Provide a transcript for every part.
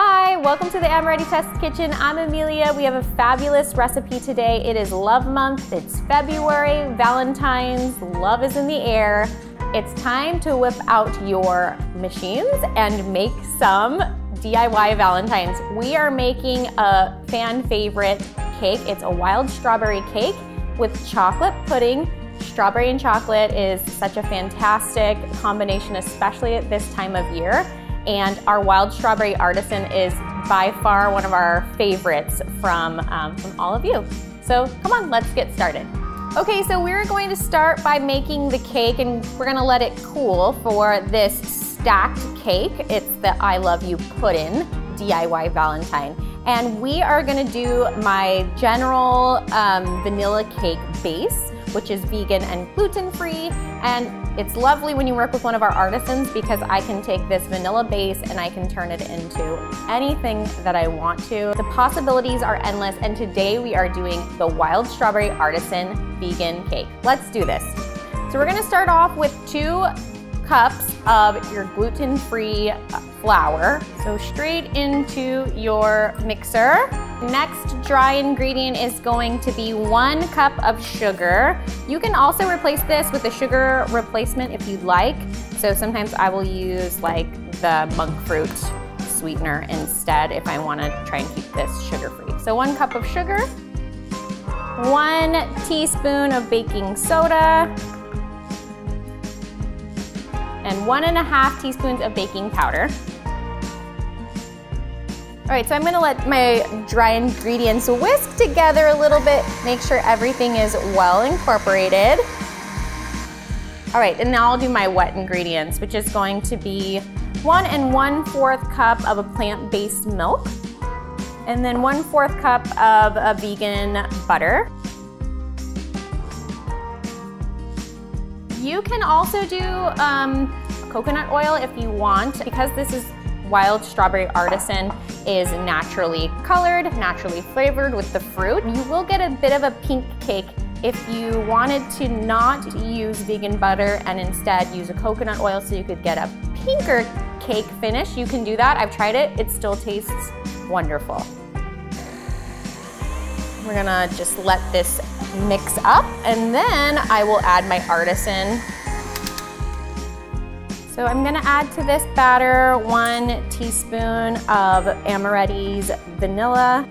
Hi, welcome to the Amoretti Test Kitchen. I'm Amelia. We have a fabulous recipe today. It is Love Month, it's February, Valentine's, love is in the air. It's time to whip out your machines and make some DIY Valentines. We are making a fan favorite cake. It's a wild strawberry cake with chocolate pudding. Strawberry and chocolate is such a fantastic combination, especially at this time of year. And our wild strawberry Artisan is by far one of our favorites from all of you. So come on, let's get started. Okay, so we're going to start by making the cake, and we're gonna let it cool for this stacked cake. It's the I Love You Puddin' DIY Valentine. And we are gonna do my general vanilla cake base, which is vegan and gluten-free. And it's lovely when you work with one of our artisans because I can take this vanilla base and I can turn it into anything that I want to. The possibilities are endless, and today we are doing the Wild Strawberry Artisan Vegan Cake. Let's do this. So we're gonna start off with 2 cups of your gluten-free flour. So straight into your mixer. Next dry ingredient is going to be 1 cup of sugar. You can also replace this with a sugar replacement if you'd like. So sometimes I will use like the monk fruit sweetener instead if I want to try and keep this sugar-free. So 1 cup of sugar, 1 teaspoon of baking soda, and 1½ teaspoons of baking powder. All right, so I'm gonna let my dry ingredients whisk together a little bit, make sure everything is well incorporated. All right, and now I'll do my wet ingredients, which is going to be 1 1/4 cup of a plant-based milk, and then 1/4 cup of a vegan butter. You can also do coconut oil if you want. Because this is Wild Strawberry Artisan is naturally colored, naturally flavored with the fruit, you will get a bit of a pink cake. If you wanted to not use vegan butter and instead use a coconut oil so you could get a pinker cake finish, you can do that. I've tried it, it still tastes wonderful. We're gonna just let this mix up, and then I will add my Artisan. So I'm gonna add to this batter 1 teaspoon of Amoretti's vanilla.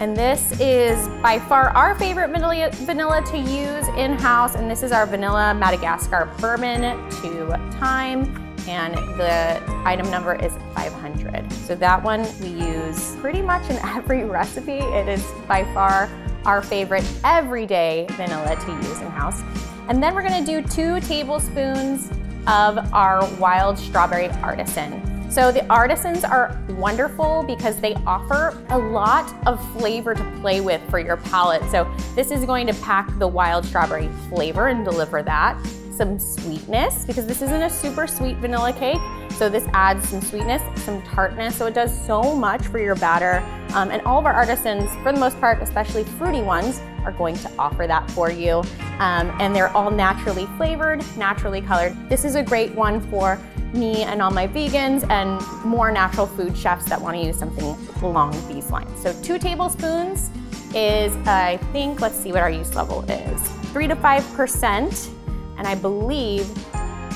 And this is by far our favorite vanilla to use in-house, and this is our vanilla Madagascar Bourbon to thyme, and the item number is 500. So that one we use pretty much in every recipe. It is by far our favorite everyday vanilla to use in-house. And then we're gonna do 2 tablespoons of our Wild Strawberry Artisan. So the Artisans are wonderful because they offer a lot of flavor to play with for your palate. So this is going to pack the wild strawberry flavor and deliver that. Some sweetness, because this isn't a super sweet vanilla cake. So this adds some sweetness, some tartness. So it does so much for your batter. And all of our Artisans, for the most part, especially fruity ones, are going to offer that for you. And they're all naturally flavored, naturally colored. This is a great one for me and all my vegans and more natural food chefs that want to use something along these lines. So 2 tablespoons is, I think, let's see what our use level is. 3 to 5%, and I believe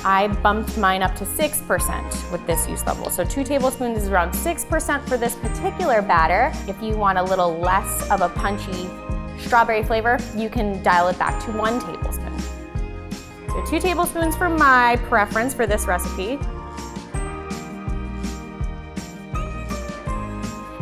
I bumped mine up to 6% with this use level. So 2 tablespoons is around 6% for this particular batter. If you want a little less of a punchy strawberry flavor, you can dial it back to 1 tablespoon. So 2 tablespoons for my preference for this recipe.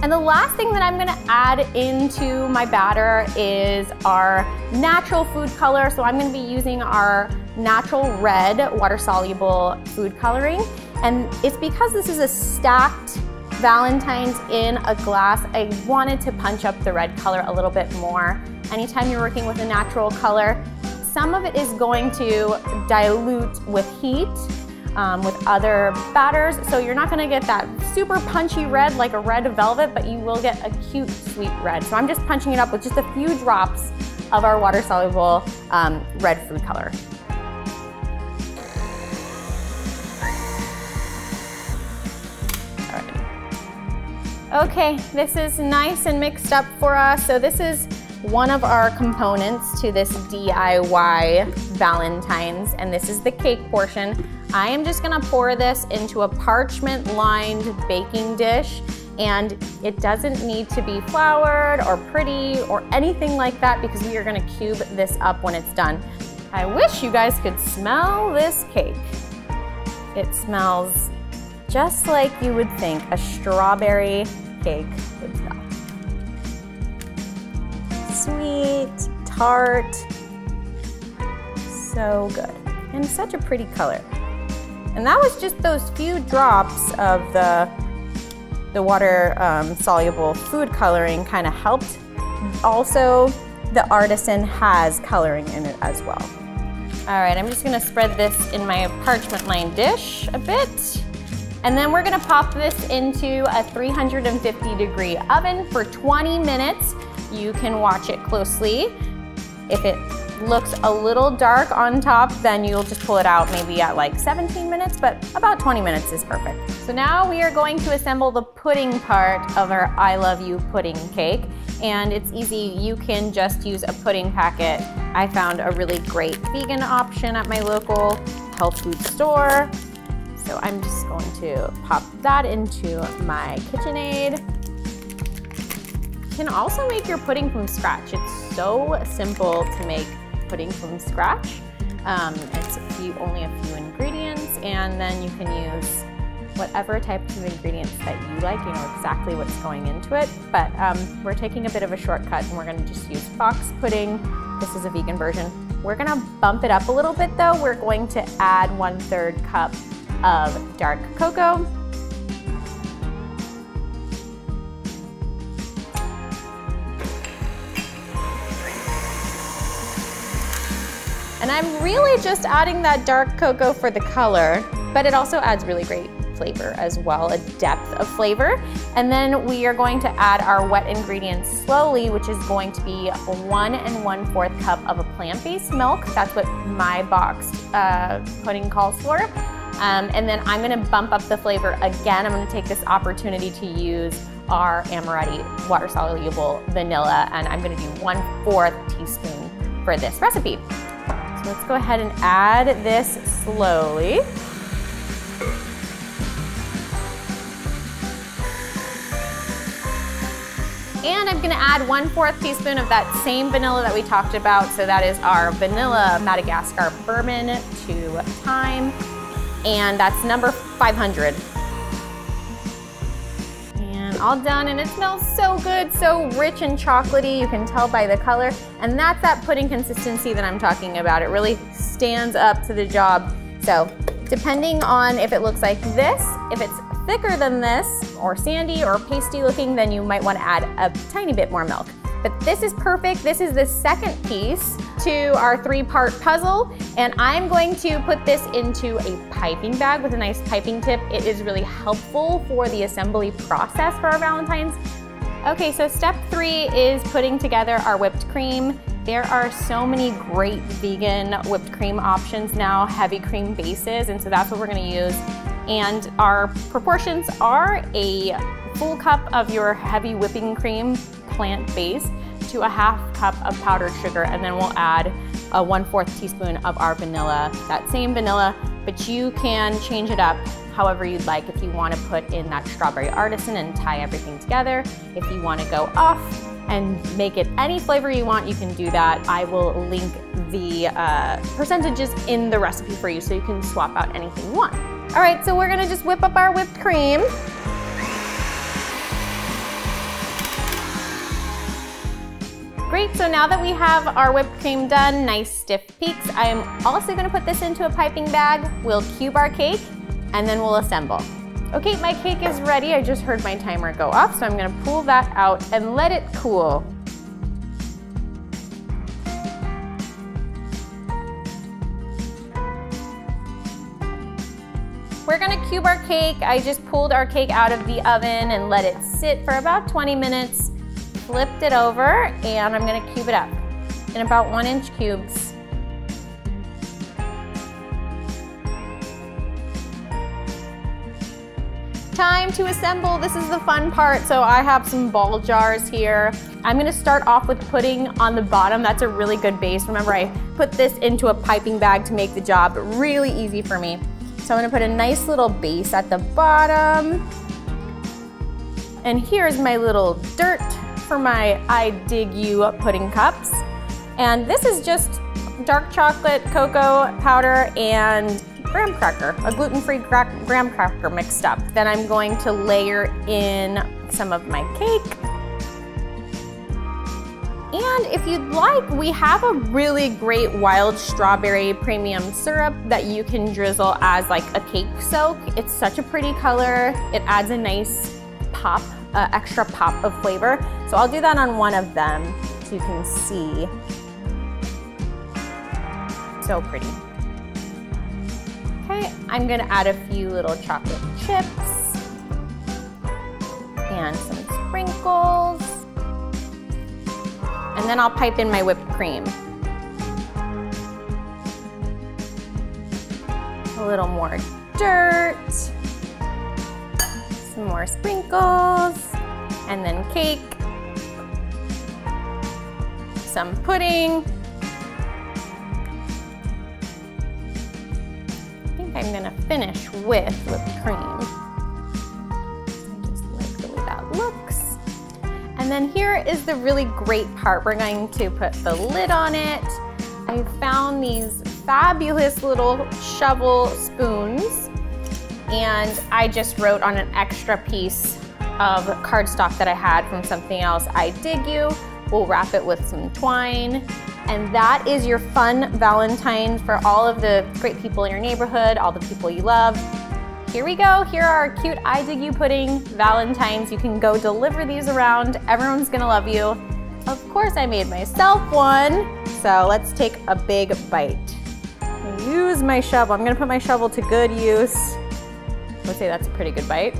And the last thing that I'm gonna add into my batter is our natural food color. So I'm gonna be using our natural red water-soluble food coloring. And it's because this is a stacked Valentine's in a glass, I wanted to punch up the red color a little bit more. Anytime you're working with a natural color, some of it is going to dilute with heat, with other batters, so you're not gonna get that super punchy red like a red velvet, but you will get a cute sweet red. So I'm just punching it up with just a few drops of our water-soluble red food color. Okay, this is nice and mixed up for us. So this is one of our components to this DIY Valentine's, and this is the cake portion. I am just gonna pour this into a parchment-lined baking dish, and it doesn't need to be floured or pretty or anything like that because we are gonna cube this up when it's done. I wish you guys could smell this cake. It smells just like you would think a strawberry cake would smell. Sweet, tart, so good, and such a pretty color. And that was just those few drops of the water soluble food coloring kind of helped. Also, the Artisan has coloring in it as well. All right, I'm just gonna spread this in my parchment lined dish a bit. And then we're gonna pop this into a 350-degree oven for 20 minutes. You can watch it closely. If it looks a little dark on top, then you'll just pull it out maybe at like 17 minutes, but about 20 minutes is perfect. So now we are going to assemble the pudding part of our I Love You pudding cake. And it's easy, you can just use a pudding packet. I found a really great vegan option at my local health food store. So I'm just going to pop that into my KitchenAid. You can also make your pudding from scratch. It's so simple to make pudding from scratch. It's only a few ingredients, and then you can use whatever type of ingredients that you like. You know exactly what's going into it, but we're taking a bit of a shortcut and we're gonna just use box pudding. This is a vegan version. We're gonna bump it up a little bit though. We're going to add 1/3 cup of dark cocoa. And I'm really just adding that dark cocoa for the color, but it also adds really great flavor as well, a depth of flavor. And then we are going to add our wet ingredients slowly, which is going to be 1 1/4 cup of a plant-based milk. That's what my boxed pudding calls for. And then I'm gonna bump up the flavor again. I'm gonna take this opportunity to use our Amoretti water-soluble vanilla, and I'm gonna do 1/4 teaspoon for this recipe. So let's go ahead and add this slowly. And I'm gonna add 1/4 teaspoon of that same vanilla that we talked about. So that is our vanilla Madagascar bourbon to thyme. And that's number 500. And all done, and it smells so good, so rich and chocolatey. You can tell by the color. And that's that pudding consistency that I'm talking about. It really stands up to the job. So depending on if it looks like this, if it's thicker than this, or sandy or pasty looking, then you might want to add a tiny bit more milk. But this is perfect. This is the second piece to our 3-part puzzle, and I'm going to put this into a piping bag with a nice piping tip. It is really helpful for the assembly process for our Valentine's. Okay, so step 3 is putting together our whipped cream. There are so many great vegan whipped cream options now, heavy cream bases, and so that's what we're gonna use. And our proportions are a full cup of your heavy whipping cream, plant-based, to a 1/2 cup of powdered sugar, and then we'll add a 1/4 teaspoon of our vanilla, that same vanilla, but you can change it up however you'd like. If you want to put in that strawberry Artisan and tie everything together, if you want to go off and make it any flavor you want, you can do that. I will link the percentages in the recipe for you so you can swap out anything you want. All right, so we're gonna just whip up our whipped cream. Great, so now that we have our whipped cream done, nice stiff peaks, I am also gonna put this into a piping bag. We'll cube our cake, and then we'll assemble. Okay, my cake is ready. I just heard my timer go off, so I'm gonna pull that out and let it cool. We're gonna cube our cake. I just pulled our cake out of the oven and let it sit for about 20 minutes. Flipped it over, and I'm gonna cube it up in about 1-inch cubes. Time to assemble. This is the fun part. So I have some ball jars here. I'm gonna start off with putting on the bottom. That's a really good base. Remember, I put this into a piping bag to make the job really easy for me. So I'm gonna put a nice little base at the bottom. And here's my little dirt for my I Dig You pudding cups. And this is just dark chocolate, cocoa powder, and graham cracker, a gluten-free graham cracker mixed up. Then I'm going to layer in some of my cake. And if you'd like, we have a really great wild strawberry premium syrup that you can drizzle as like a cake soak. It's such a pretty color. It adds a nice pop, extra pop of flavor. So I'll do that on one of them so you can see. So pretty. Okay, I'm gonna add a few little chocolate chips and some sprinkles. And then I'll pipe in my whipped cream. A little more dirt, some more sprinkles, and then cake, some pudding. I think I'm gonna finish with whipped cream. I just like the way that looks. And then here is the really great part. We're going to put the lid on it. I found these fabulous little shovel spoons, and I just wrote on an extra piece of cardstock that I had from something else, I Dig You. We'll wrap it with some twine. And that is your fun Valentine for all of the great people in your neighborhood, all the people you love. Here we go. Here are our cute I Dig You pudding Valentines. You can go deliver these around. Everyone's gonna love you. Of course, I made myself one. So let's take a big bite. Use my shovel. I'm gonna put my shovel to good use. I would say that's a pretty good bite.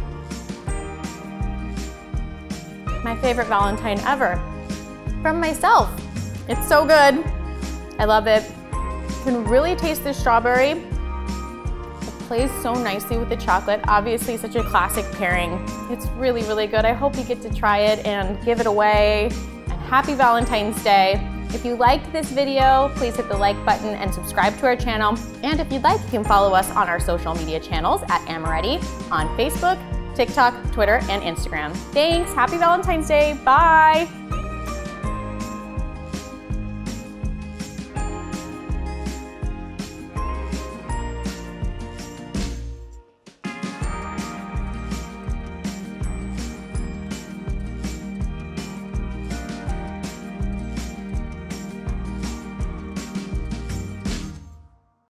My favorite Valentine ever. From myself. It's so good. I love it. You can really taste the strawberry. Plays so nicely with the chocolate. Obviously such a classic pairing. It's really, really good. I hope you get to try it and give it away. And happy Valentine's Day. If you liked this video, please hit the like button and subscribe to our channel. And if you'd like, you can follow us on our social media channels at Amoretti on Facebook, TikTok, Twitter, and Instagram. Thanks, happy Valentine's Day, bye.